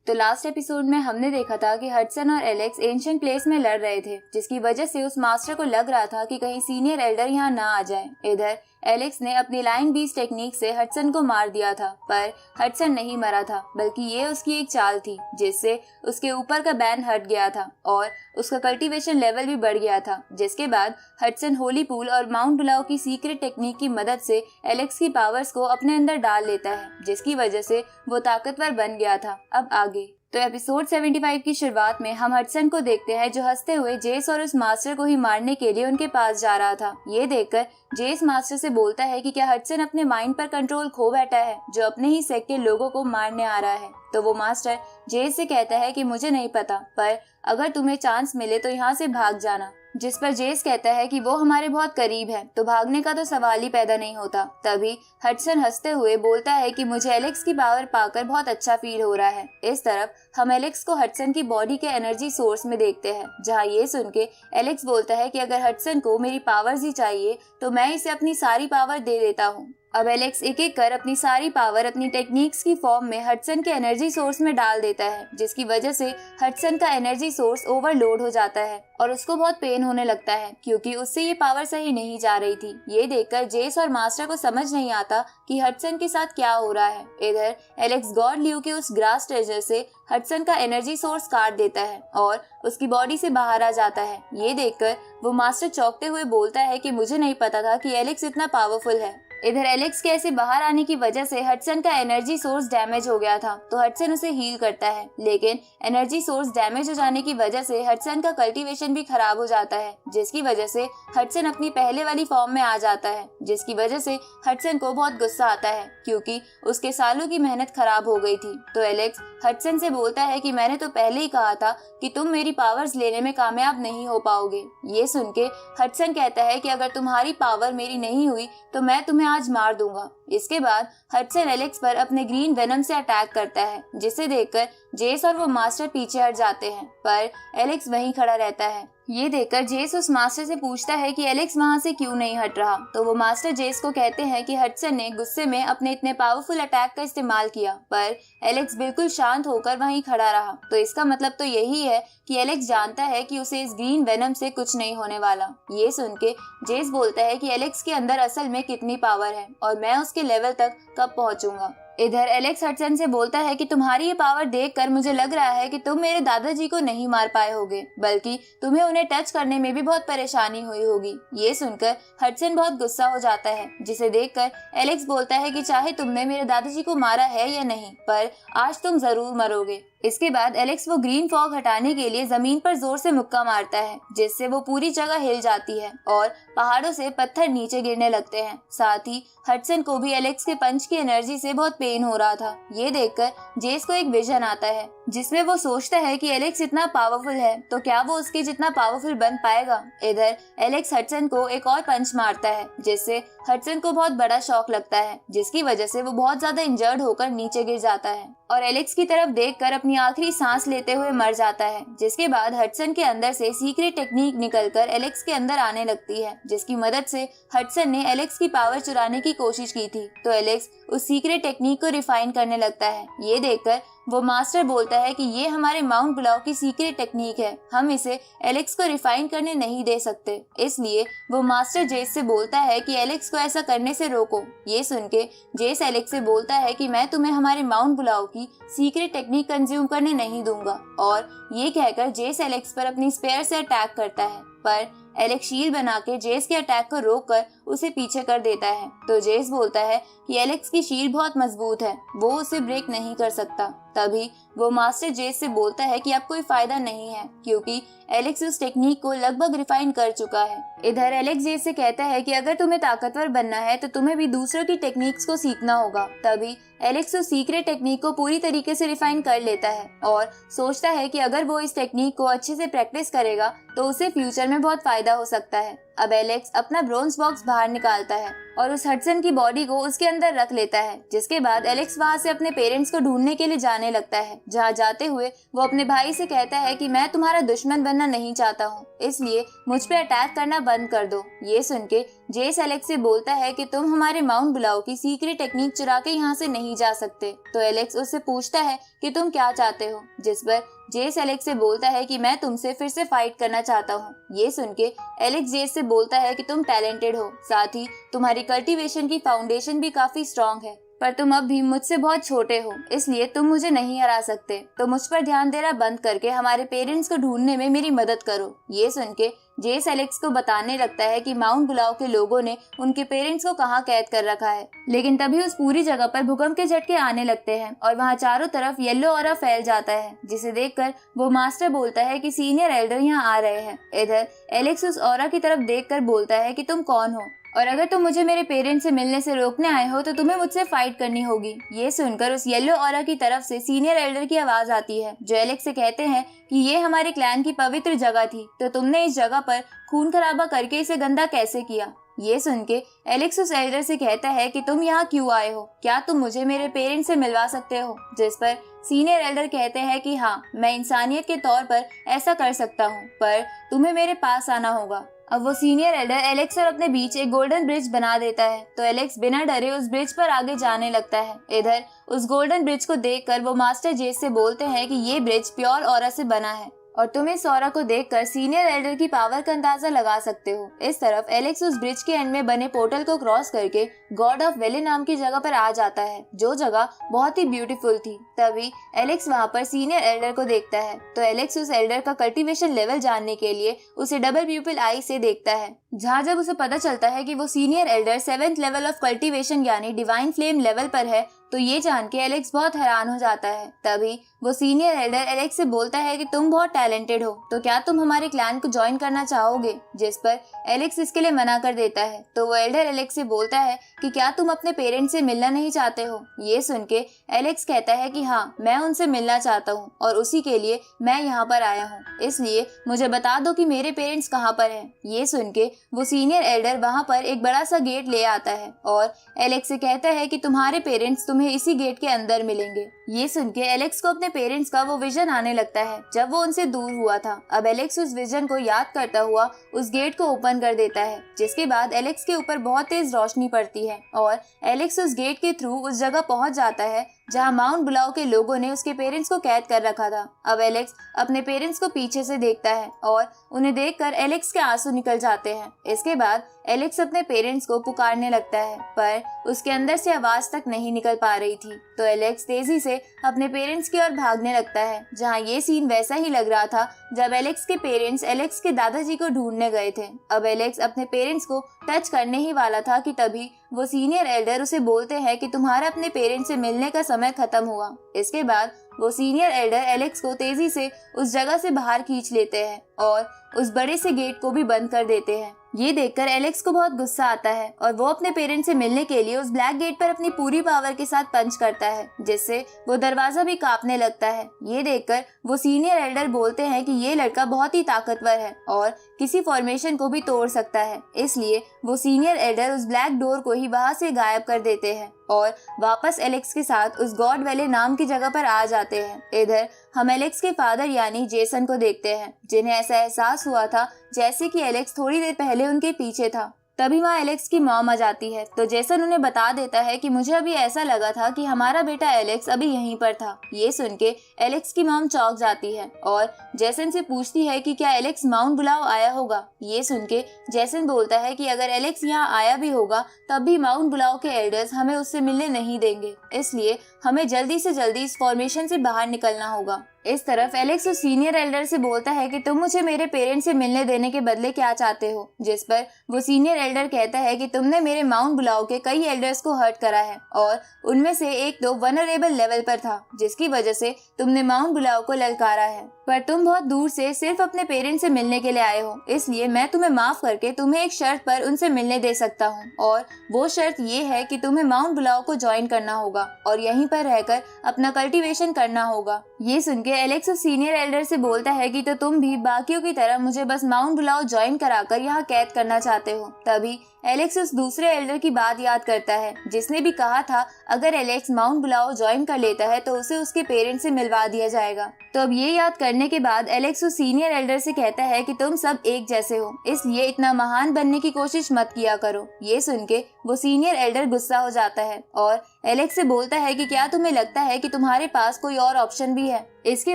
तो last episode में हमने देखा था कि हडसन और एलेक्स एंशिएंट प्लेस में लड़ रहे थे, जिसकी वजह से उस मास्टर को लग रहा था कि कहीं सीनियर एल्डर यहाँ ना आ जाए। इधर एलेक्स ने अपनी लाइन बीस्ट टेक्निक से हडसन को मार दिया था, पर हडसन नहीं मरा था, बल्कि ये उसकी एक चाल थी जिससे उसके ऊपर का बैन हट गया था और उसका कल्टीवेशन लेवल भी बढ़ गया था। जिसके बाद हडसन होली पूल और माउंट बुलाओ की सीक्रेट टेक्निक की मदद से एलेक्स की पावर्स को अपने अंदर डाल लेता है, जिसकी वजह से वो ताकतवर बन गया था। अब आगे तो एपिसोड 75 की शुरुआत में हम हडसन को देखते हैं जो हंसते हुए जेस और उस मास्टर को ही मारने के लिए उनके पास जा रहा था। ये देखकर जेस मास्टर से बोलता है कि क्या हडसन अपने माइंड पर कंट्रोल खो बैठा है जो अपने ही सेक्ट के लोगों को मारने आ रहा है। तो वो मास्टर जेस से कहता है कि मुझे नहीं पता, पर अगर तुम्हें चांस मिले तो यहाँ से भाग जाना। जिस पर जेस कहता है कि वो हमारे बहुत करीब है, तो भागने का तो सवाल ही पैदा नहीं होता। तभी हडसन हंसते हुए बोलता है कि मुझे एलेक्स की पावर पाकर बहुत अच्छा फील हो रहा है। इस तरफ हम एलेक्स को हडसन की बॉडी के एनर्जी सोर्स में देखते हैं, जहाँ ये सुन के एलेक्स बोलता है कि अगर हडसन को मेरी पावर्स ही चाहिए तो मैं इसे अपनी सारी पावर दे देता हूँ। अब एलेक्स एक एक कर अपनी सारी पावर अपनी टेक्निक्स की फॉर्म में हडसन के एनर्जी सोर्स में डाल देता है, जिसकी वजह से हडसन का एनर्जी सोर्स ओवरलोड हो जाता है और उसको बहुत पेन होने लगता है, क्योंकि उससे ये पावर सही नहीं जा रही थी। ये देखकर जेस और मास्टर को समझ नहीं आता कि हडसन के साथ क्या हो रहा है। इधर एलेक्स गॉड ल्यू के उस ग्रास ट्रेजर से हडसन का एनर्जी सोर्स काट देता है और उसकी बॉडी से बाहर आ जाता है। ये देखकर वो मास्टर चौंकते हुए बोलता है कि मुझे नहीं पता था कि एलेक्स इतना पावरफुल है। इधर एलेक्स के ऐसे बाहर आने की वजह से हडसन का एनर्जी सोर्स डैमेज हो गया था, तो हडसन उसे हील करता है, लेकिन एनर्जी सोर्स डैमेज हो जाने की वजह से हडसन का कल्टीवेशन भी खराब हो जाता है, जिसकी वजह से हडसन अपनी पहले वाली फॉर्म में आ जाता है। जिसकी वजह से हडसन को बहुत गुस्सा आता है, क्योंकि उसके सालों की मेहनत खराब हो गई थी। तो एलेक्स हडसन से बोलता है कि मैंने तो पहले ही कहा था कि तुम मेरी पावर्स लेने में कामयाब नहीं हो पाओगे। ये सुन के हडसन कहता है कि अगर तुम्हारी पावर मेरी नहीं हुई तो मैं तुम्हें आज मार दूंगा। इसके बाद हडसन एलेक्स पर अपने ग्रीन वेनम से अटैक करता है, जिसे देखकर जेस और वो मास्टर पीछे हट जाते हैं, पर एलेक्स वहीं खड़ा रहता है। ये देखकर जेस उस मास्टर से पूछता है कि एलेक्स वहाँ से क्यों नहीं हट रहा। तो वो मास्टर जेस को कहते हैं कि हडसन ने गुस्से में अपने इतने पावरफुल अटैक का इस्तेमाल किया, पर एलेक्स बिल्कुल शांत होकर वहीं खड़ा रहा। तो इसका मतलब तो यही है कि एलेक्स जानता है कि उसे इस ग्रीन वेनम से कुछ नहीं होने वाला। ये सुन के जेस बोलता है कि एलेक्स के अंदर असल में कितनी पावर है और मैं उसके लेवल तक कब पहुंचूंगा। इधर एलेक्स हडसन से बोलता है कि तुम्हारी ये पावर देखकर मुझे लग रहा है कि तुम मेरे दादाजी को नहीं मार पाए होगे, बल्कि तुम्हें उन्हें टच करने में भी बहुत परेशानी हुई होगी। ये सुनकर हडसन बहुत गुस्सा हो जाता है, जिसे देखकर एलेक्स बोलता है कि चाहे तुमने मेरे दादाजी को मारा है या नहीं, पर आज तुम जरूर मरोगे। इसके बाद एलेक्स वो ग्रीन फॉग हटाने के लिए जमीन पर जोर से मुक्का मारता है, जिससे वो पूरी जगह हिल जाती है और पहाड़ों से पत्थर नीचे गिरने लगते हैं। साथ ही हडसन को भी एलेक्स के पंच की एनर्जी से बहुत पेन हो रहा था। ये देखकर जेस को एक विजन आता है, जिसमें वो सोचता है कि एलेक्स इतना पावरफुल है तो क्या वो उसके जितना पावरफुल बन पाएगा। इधर एलेक्स हडसन को एक और पंच मारता है, जिससे हडसन को बहुत बड़ा शॉक लगता है, जिसकी वजह से वो बहुत ज्यादा इंजर्ड होकर नीचे गिर जाता है और एलेक्स की तरफ देखकर अपनी आखिरी सांस लेते हुए मर जाता है। जिसके बाद हडसन के अंदर से सीक्रेट टेक्निक निकलकर एलेक्स के अंदर आने लगती है, जिसकी मदद से हडसन ने एलेक्स की पावर चुराने की कोशिश की थी। तो एलेक्स उस सीक्रेट टेक्निक को रिफाइन करने लगता है। ये देखकर वो मास्टर बोलता है कि ये हमारे माउंट बुलाओ की सीक्रेट टेक्निक है, हम इसे एलेक्स को रिफाइन करने नहीं दे सकते। इसलिए वो मास्टर जेस से बोलता है कि एलेक्स को ऐसा करने से रोको। ये सुन के जेस एलेक्स से बोलता है कि मैं तुम्हें हमारे माउंट बुलाओ की सीक्रेट टेक्निक कंज्यूम करने नहीं दूंगा, और ये कहकर जेस एलेक्स पर अपनी स्पेयर से अटैक करता है, पर एलेक्स शील्ड बना के जेस के अटैक को रोककर उसे पीछे कर देता है। तो जेस बोलता है कि एलेक्स की शील्ड बहुत मजबूत है, वो उसे ब्रेक नहीं कर सकता। तभी वो मास्टर जेस से बोलता है कि अब कोई फायदा नहीं है, क्योंकि एलेक्स उस टेक्निक को लगभग रिफाइन कर चुका है। इधर एलेक्स जेस से कहता है कि अगर तुम्हें ताकतवर बनना है तो तुम्हें भी दूसरों की टेक्निक्स को सीखना होगा। तभी एलेक्स उस सीक्रेट टेक्निक को पूरी तरीके से रिफाइन कर लेता है और सोचता है कि अगर वो इस टेक्निक को अच्छे से प्रैक्टिस करेगा तो उसे फ्यूचर में बहुत फायदा हो सकता है। अब एलेक्स अपना ब्रोंज बॉक्स बाहर निकालता है और उस हडसन की बॉडी को उसके अंदर रख लेता है, जिसके बाद एलेक्स वहाँ से अपने पेरेंट्स को ढूंढने के लिए जाने लगता है। जहाँ जाते हुए वो अपने भाई से कहता है कि मैं तुम्हारा दुश्मन बनना नहीं चाहता हूँ, इसलिए मुझ पे अटैक करना बंद कर दो। ये सुन के जेस एलेक्स से बोलता है कि तुम हमारे माउंट बुलाओ की सीक्रेट टेक्निक चुरा के यहाँ से नहीं जा सकते। तो एलेक्स उससे पूछता है कि तुम क्या चाहते हो, जिस पर जेस एलेक्स से बोलता है कि मैं तुमसे फिर से फाइट करना चाहता हूँ। ये सुन के एलेक्स जेस से बोलता है कि तुम टैलेंटेड हो, साथ ही तुम्हारी कल्टीवेशन की फाउंडेशन भी काफी स्ट्रांग है, पर तुम अब भी मुझसे बहुत छोटे हो, इसलिए तुम मुझे नहीं हरा सकते। तो मुझ पर ध्यान देना बंद करके हमारे पेरेंट्स को ढूंढने में मेरी मदद करो। ये सुन के जेस एलेक्स को बताने लगता है कि माउंट बुलाओ के लोगों ने उनके पेरेंट्स को कहाँ कैद कर रखा है। लेकिन तभी उस पूरी जगह पर भूकंप के झटके आने लगते हैं और वहाँ चारों तरफ येलो ऑरा फैल जाता है, जिसे देखकर वो मास्टर बोलता है कि सीनियर एल्डर यहाँ आ रहे हैं। इधर एलेक्स उस ऑरा की तरफ देखकर बोलता है कि तुम कौन हो और अगर तुम मुझे मेरे पेरेंट्स से मिलने से रोकने आए हो तो तुम्हें मुझसे फाइट करनी होगी। ये सुनकर उस येलो ऑरा की तरफ से सीनियर एल्डर की आवाज आती है, जो एलेक्स से कहते हैं कि ये हमारे क्लैन की पवित्र जगह थी, तो तुमने इस जगह पर खून खराबा करके इसे गंदा कैसे किया। ये सुन के एलेक्स उस एल्डर से कहता है कि तुम यहाँ क्यों आए हो, क्या तुम मुझे मेरे पेरेंट्स से मिलवा सकते हो। जिस पर सीनियर एल्डर कहते हैं कि हाँ, मैं इंसानियत के तौर पर ऐसा कर सकता हूँ, पर तुम्हें मेरे पास आना होगा। अब वो सीनियर एल्डर एलेक्स और अपने बीच एक गोल्डन ब्रिज बना देता है, तो एलेक्स बिना डरे उस ब्रिज पर आगे जाने लगता है। इधर उस गोल्डन ब्रिज को देखकर वो मास्टर जेस से बोलते हैं कि ये ब्रिज प्योर ऑरा से बना है और तुम इस ऑरा को देखकर सीनियर एल्डर की पावर का अंदाजा लगा सकते हो। इस तरफ एलेक्स उस ब्रिज के एंड में बने पोर्टल को क्रॉस करके गॉड ऑफ वेले नाम की जगह पर आ जाता है, जो जगह बहुत ही ब्यूटीफुल थी। तभी एलेक्स वहाँ पर सीनियर एल्डर को देखता है, तो एलेक्स उस एल्डर का कल्टीवेशन लेवल जानने के लिए उसे डबल प्यूपिल आई से देखता है, जहाँ जब उसे पता चलता है कि वो senior Elder 7th level of cultivation यानी डिवाइन फ्लेम लेवल पर है, तो ये जान के एलेक्स बहुत हैरान हो जाता है। तभी वो सीनियर एल्डर एलेक्स से बोलता है कि तुम बहुत टैलेंटेड हो, तो क्या तुम हमारे क्लैन को ज्वाइन करना चाहोगे। जिस पर एलेक्स इसके लिए मना कर देता है। तो वो एल्डर एलेक्स से बोलता है कि क्या तुम अपने पेरेंट्स से मिलना नहीं चाहते हो। ये सुन के एलेक्स कहता है कि हाँ, मैं उनसे मिलना चाहता हूँ और उसी के लिए मैं यहाँ पर आया हूँ, इसलिए मुझे बता दो कि मेरे पेरेंट्स कहाँ पर हैं। ये सुन के वो सीनियर एल्डर वहाँ पर एक बड़ा सा गेट ले आता है और एलेक्स से कहता है कि तुम्हारे पेरेंट्स तुम्हें इसी गेट के अंदर मिलेंगे। ये सुन के एलेक्स को अपने पेरेंट्स का वो विजन आने लगता है जब वो उनसे दूर हुआ था। अब एलेक्स उस विजन को याद करता हुआ उस गेट को ओपन कर देता है, जिसके बाद एलेक्स के ऊपर बहुत तेज रोशनी पड़ती है और एलेक्स उस गेट के थ्रू उस जगह पहुंच जाता है जहां माउंट बुलाओ के लोगों ने उसके पेरेंट्स को कैद कर रखा था। अब एलेक्स अपने पेरेंट्स को पीछे से देखता है और उन्हें देखकर एलेक्स के आंसू निकल जाते हैं। इसके बाद एलेक्स अपने पेरेंट्स को पुकारने लगता है, पर उसके अंदर से आवाज तक नहीं निकल पा रही थी। तो एलेक्स तेजी से अपने पेरेंट्स की ओर भागने लगता है, जहां ये सीन वैसा ही लग रहा था जब एलेक्स के पेरेंट्स एलेक्स के दादाजी को ढूंढने गए थे। अब एलेक्स अपने पेरेंट्स को टच करने ही वाला था कि तभी वो सीनियर एल्डर उसे बोलते हैं कि तुम्हारा अपने पेरेंट्स से मिलने का समय खत्म हुआ। इसके बाद वो सीनियर एल्डर एलेक्स को तेजी से उस जगह से बाहर खींच लेते हैं और उस बड़े से गेट को भी बंद कर देते हैं। ये देखकर एलेक्स को बहुत गुस्सा आता है और वो अपने पेरेंट्स से मिलने के लिए उस ब्लैक गेट पर अपनी पूरी पावर के साथ पंच करता है, जिससे वो दरवाजा भी कांपने लगता है। ये देखकर वो सीनियर एल्डर बोलते हैं कि ये लड़का बहुत ही ताकतवर है और किसी फॉर्मेशन को भी तोड़ सकता है, इसलिए वो सीनियर एल्डर उस ब्लैक डोर को ही वहां से गायब कर देते हैं और वापस एलेक्स के साथ उस गॉड वेले नाम की जगह पर आ जाते हैं। इधर हम एलेक्स के फादर यानी जेसन को देखते हैं, जिन्हें ऐसा एहसास हुआ था जैसे कि एलेक्स थोड़ी देर पहले उनके पीछे था। तभी वहाँ एलेक्स की मॉम आ जाती है, तो जेसन उन्हें बता देता है कि मुझे अभी ऐसा लगा था कि हमारा बेटा एलेक्स अभी यहीं पर था। ये सुन के एलेक्स की मॉम चौंक जाती है और जेसन से पूछती है कि क्या एलेक्स माउंट बुलाओ आया होगा। ये सुन के जेसन बोलता है कि अगर एलेक्स यहाँ आया भी होगा तब भी माउंट बुलाओ के एल्डर्स हमें उससे मिलने नहीं देंगे, इसलिए हमें जल्दी से जल्दी इस फॉर्मेशन से बाहर निकलना होगा। इस तरफ एलेक्स उस सीनियर एल्डर से बोलता है कि तुम मुझे मेरे पेरेंट्स से मिलने देने के बदले क्या चाहते हो। जिस पर वो सीनियर एल्डर कहता है कि तुमने मेरे माउंट बुलाओ के कई एल्डर्स को हर्ट करा है और उनमें से एक तो वनरेबल लेवल पर था, जिसकी वजह से तुमने माउंट बुलाओ को ललकारा है, पर तुम बहुत दूर से सिर्फ अपने पेरेंट्स से मिलने के लिए आए हो, इसलिए मैं तुम्हें माफ करके तुम्हें एक शर्त पर उनसे मिलने दे सकता हूँ और वो शर्त ये है कि तुम्हें माउंट बुलाओ को ज्वाइन करना होगा और यहीं पर रहकर अपना कल्टीवेशन करना होगा। ये सुन के एलेक्स उस सीनियर एल्डर से बोलता है कि तो तुम भी बाकियों की तरह मुझे बस माउंट बुलाओ ज्वाइन कराकर यहाँ कैद करना चाहते हो। तभी एलेक्स उस दूसरे एल्डर की बात याद करता है जिसने भी कहा था अगर एलेक्स माउंट बुलाओ ज्वाइन कर लेता है तो उसे उसके पेरेंट्स से मिलवा दिया जाएगा। तो अब ये याद करने के बाद एलेक्स उस सीनियर एल्डर से कहता है कि तुम सब एक जैसे हो, इसलिए इतना महान बनने की कोशिश मत किया करो। ये सुन के वो सीनियर एल्डर गुस्सा हो जाता है और एलेक्स से बोलता है कि क्या तुम्हें लगता है कि तुम्हारे पास कोई और ऑप्शन भी है। इसके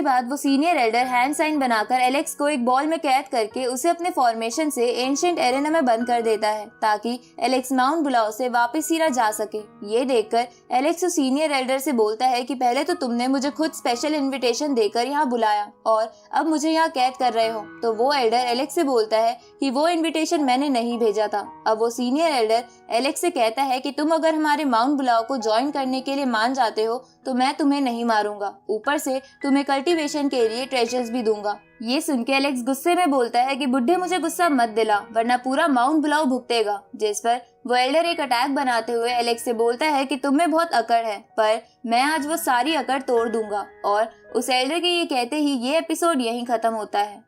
बाद वो सीनियर एल्डर हैंड साइन बनाकर एलेक्स को एक बॉल में कैद करके उसे अपने फॉर्मेशन से एंशिएंट एरेना में बंद कर देता है ताकि एलेक्स माउंट बुलाओ से वापस सीधा जा सके। ये देखकर एलेक्स उस सीनियर एल्डर से बोलता है कि पहले तो तुमने मुझे खुद स्पेशल इनविटेशन देकर यहाँ बुलाया और अब मुझे यहाँ कैद कर रहे हो। तो वो एल्डर एलेक्स से बोलता है कि वो इनविटेशन मैंने नहीं भेजा था। अब वो सीनियर एल्डर एलेक्स से कहता है कि तुम अगर हमारे माउंट बुलाओ को ज्वाइन करने के लिए मान जाते हो तो मैं तुम्हें नहीं मारूंगा, ऊपर से तुम्हें कल्टीवेशन के लिए ट्रेजर्स भी दूंगा। ये सुन के एलेक्स गुस्से में बोलता है कि बुड्ढे मुझे गुस्सा मत दिला वरना पूरा माउंट बुलाओ भुगतेगा। जिस पर वो एल्डर एक अटैक बनाते हुए एलेक्स से बोलता है कि तुम में बहुत अकड़ है पर मैं आज वो सारी अकड़ तोड़ दूंगा। और उस एल्डर के ये कहते ही ये एपिसोड यहीं खत्म होता है।